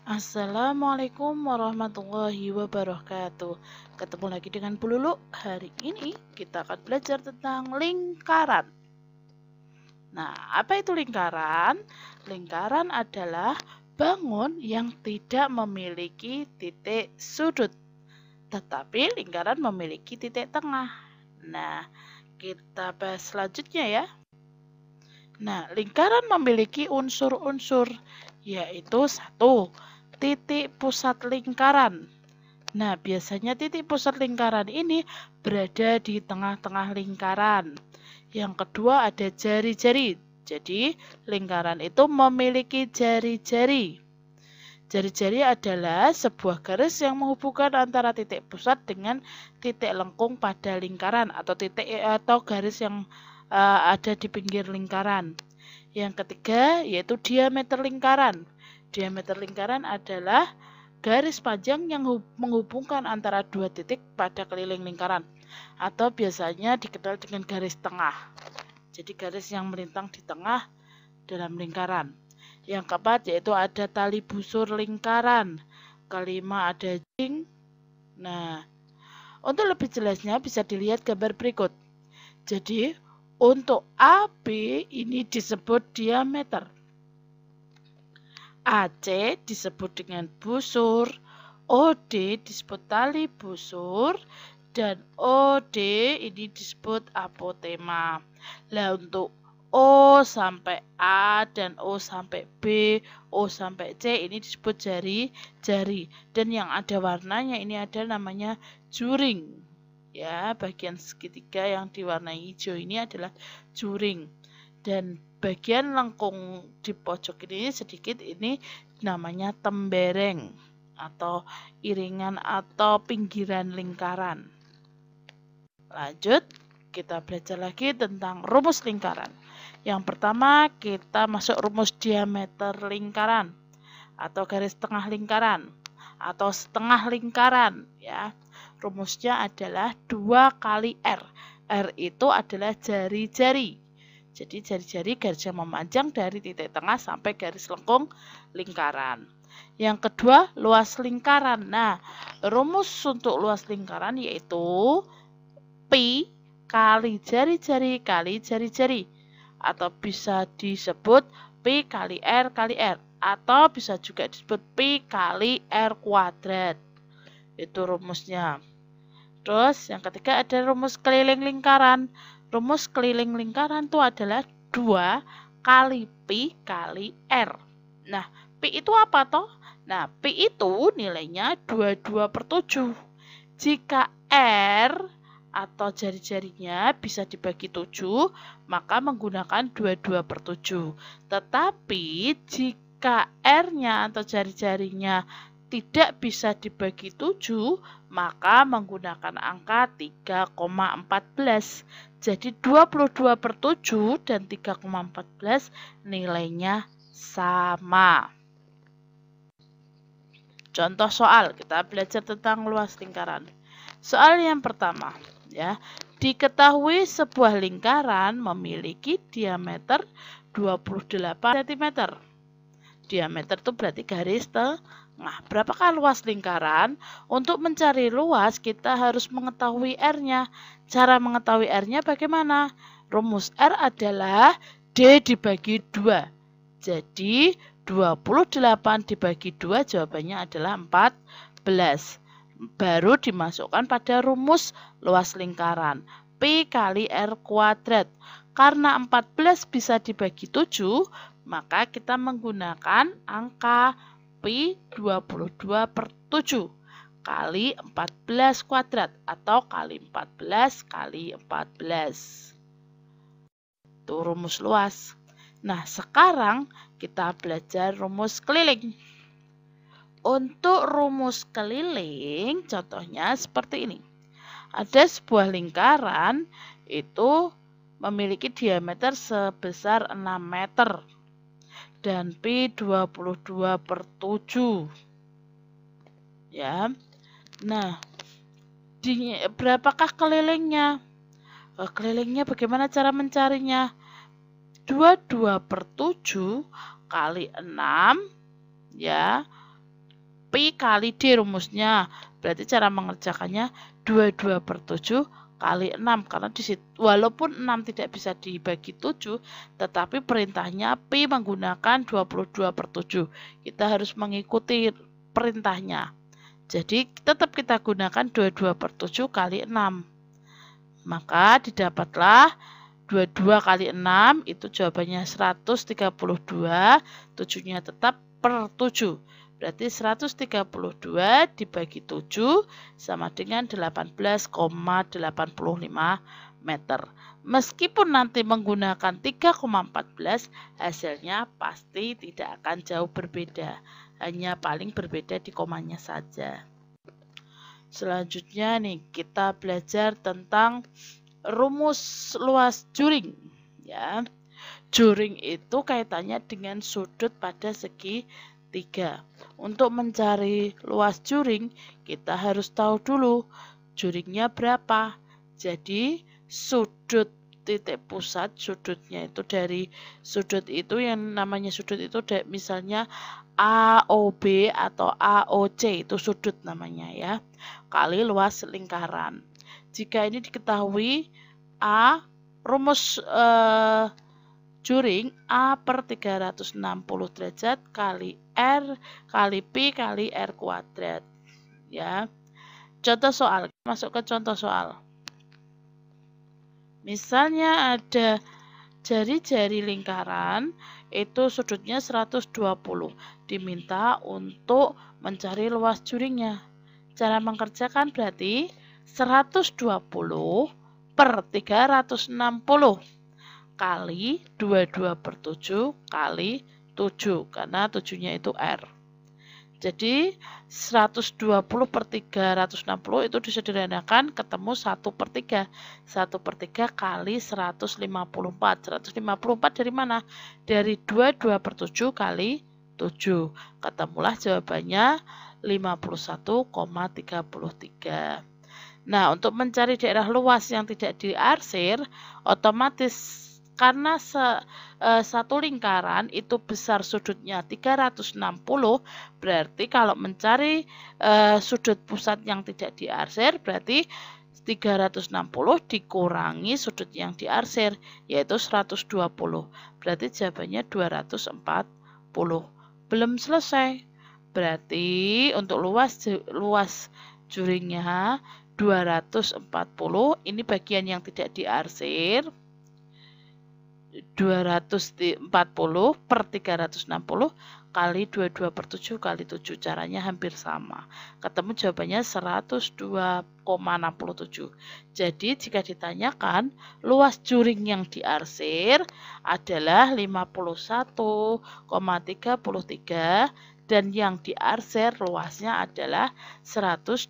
Assalamualaikum warahmatullahi wabarakatuh. Ketemu lagi dengan Bu Lulu. Hari ini kita akan belajar tentang lingkaran. Nah, apa itu lingkaran? Lingkaran adalah bangun yang tidak memiliki titik sudut, tetapi lingkaran memiliki titik tengah. Nah, kita bahas selanjutnya ya. Nah, lingkaran memiliki unsur-unsur, yaitu 1. Titik pusat lingkaran. Nah, biasanya titik pusat lingkaran ini berada di tengah-tengah lingkaran. Yang kedua ada jari-jari. Jadi, lingkaran itu memiliki jari-jari. Jari-jari adalah sebuah garis yang menghubungkan antara titik pusat dengan titik lengkung pada lingkaran atau garis yang ada di pinggir lingkaran. Yang ketiga yaitu diameter lingkaran. Diameter lingkaran adalah garis panjang yang menghubungkan antara dua titik pada keliling lingkaran, atau biasanya dikenal dengan garis tengah. Jadi garis yang melintang di tengah dalam lingkaran. Yang keempat yaitu ada tali busur lingkaran. Kelima ada jing. Nah, untuk lebih jelasnya bisa dilihat gambar berikut. Jadi untuk AB ini disebut diameter. AC disebut dengan busur, OD disebut tali busur, dan OD ini disebut apotema. Lah untuk O sampai A dan O sampai B, O sampai C ini disebut jari-jari. Dan yang ada warnanya ini ada namanya juring. Ya, bagian segitiga yang diwarnai hijau ini adalah juring. Dan bagian lengkung di pojok ini sedikit ini namanya tembereng atau iringan atau pinggiran lingkaran. Lanjut, kita belajar lagi tentang rumus lingkaran. Yang pertama kita masuk rumus diameter lingkaran atau garis tengah lingkaran atau setengah lingkaran ya. Rumusnya adalah 2 kali R. R itu adalah jari-jari. Jadi jari-jari garis yang memanjang dari titik tengah sampai garis lengkung lingkaran. Yang kedua, luas lingkaran. Nah, rumus untuk luas lingkaran yaitu Pi kali jari-jari kali jari-jari. Atau bisa disebut Pi kali R kali R. Atau bisa juga disebut Pi kali R kuadrat. Itu rumusnya. Terus yang ketiga ada rumus keliling lingkaran. Rumus keliling lingkaran itu adalah 2 kali Pi kali R. Nah, Pi itu apa toh? Nah, Pi itu nilainya 22/7. Jika R atau jari-jarinya bisa dibagi 7, maka menggunakan 22/7. Tetapi jika R-nya atau jari-jarinya tidak bisa dibagi 7, maka menggunakan angka 3,14. Jadi 22/7 dan 3,14 nilainya sama. Contoh soal, kita belajar tentang luas lingkaran. Soal yang pertama, ya. Diketahui sebuah lingkaran memiliki diameter 28 cm. Diameter itu berarti garis tengah. Berapakah luas lingkaran? Untuk mencari luas kita harus mengetahui R-nya. Cara mengetahui R-nya bagaimana? Rumus R adalah D dibagi 2. Jadi 28 dibagi 2 jawabannya adalah 14. Baru dimasukkan pada rumus luas lingkaran. Pi kali R kuadrat. Karena 14 bisa dibagi 7, maka kita menggunakan angka Pi 22/7 kali 14 kuadrat atau kali 14 kali 14. Itu rumus luas. Nah, sekarang kita belajar rumus keliling. Untuk rumus keliling, contohnya seperti ini. Ada sebuah lingkaran itu memiliki diameter sebesar 6 meter. Dan Pi 22/7. Ya. Nah, berapakah kelilingnya? Kelilingnya bagaimana cara mencarinya? 22/7 kali 6 ya Pi kali D rumusnya. Berarti cara mengerjakannya 22/7 kali 6. Karena di situ, walaupun 6 tidak bisa dibagi 7, tetapi perintahnya Pi menggunakan 22/7. Kita harus mengikuti perintahnya. Jadi tetap kita gunakan 22/7 kali 6. Maka didapatlah 22 kali 6 itu jawabannya 132, 7-nya tetap per 7. Berarti 132 dibagi 7 sama dengan 18,85 meter. Meskipun nanti menggunakan 3,14, hasilnya pasti tidak akan jauh berbeda. Hanya paling berbeda di komanya saja. Selanjutnya nih kita belajar tentang rumus luas juring ya. Juring itu kaitannya dengan sudut pada segi 3. Untuk mencari luas juring kita harus tahu dulu juringnya berapa. Jadi sudut titik pusat, sudutnya itu dari sudut itu yang namanya sudut itu misalnya AOB atau AOC itu sudut namanya ya, kali luas lingkaran. Jika ini diketahui A, rumus juring A per 360 derajat kali R kali Pi kali R kuadrat ya. Contoh soal, masuk ke contoh soal. Misalnya ada jari-jari lingkaran itu sudutnya 120, diminta untuk mencari luas juringnya. Cara mengerjakan berarti 120 per 360 kali 22/7 kali 7 karena 7-nya itu R. Jadi 120 per 360 itu disederhanakan ketemu 1/3. 1/3 kali 154. 154 dari mana? Dari 22/7 kali 7. Ketemulah jawabannya 51,33. Nah, untuk mencari daerah luas yang tidak diarsir, otomatis karena satu lingkaran itu besar sudutnya 360, berarti kalau mencari sudut pusat yang tidak diarsir, berarti 360 dikurangi sudut yang diarsir, yaitu 120. Berarti jawabannya 240. Belum selesai. Berarti untuk luas juringnya 240, ini bagian yang tidak diarsir. 240 per 360 kali 22/7 kali 7. Caranya hampir sama. Ketemu jawabannya 102,67. Jadi jika ditanyakan luas juring yang diarsir adalah 51,33 dan yang diarsir luasnya adalah 102